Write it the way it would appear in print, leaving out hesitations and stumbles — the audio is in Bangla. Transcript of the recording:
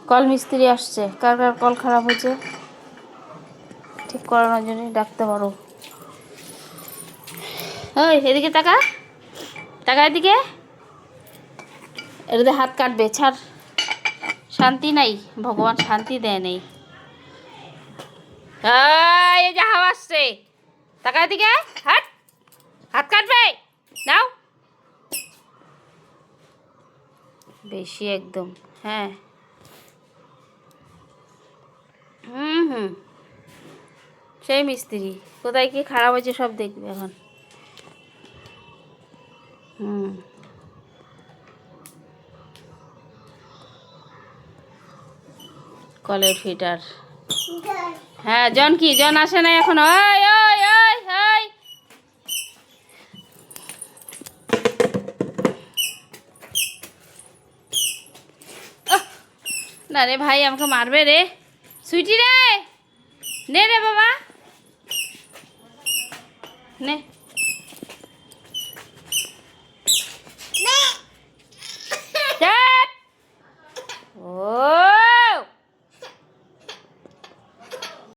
কল মিস্ত্রি আসছে, কার কার কল খারাপ হয়েছে ঠিক করানোর জন্য ডাকতে পারো। ওই এদিকে তাকা, তাকা এদিকে। এটাতে হাত কাটবে, ছাড়। শান্তি নাই, ভগবান শান্তি দেয় নেই। এই যে হাওয়া আসছে, তাকা এদিকে। হাত, হাত কাটবে, নাও। বেশি একদম। হ্যাঁ, হুম, সেই মিস্ত্রি কোথায় কি খারাপ হয়েছে সব দেখবে এখন। কলের ফিটার। হ্যাঁ, জন কি, জন আসে না এখন। ওই ওই ওই ওই, না রে ভাই, আমাকে মারবে রে। সুইটি রে, নে রে বাবা, নে।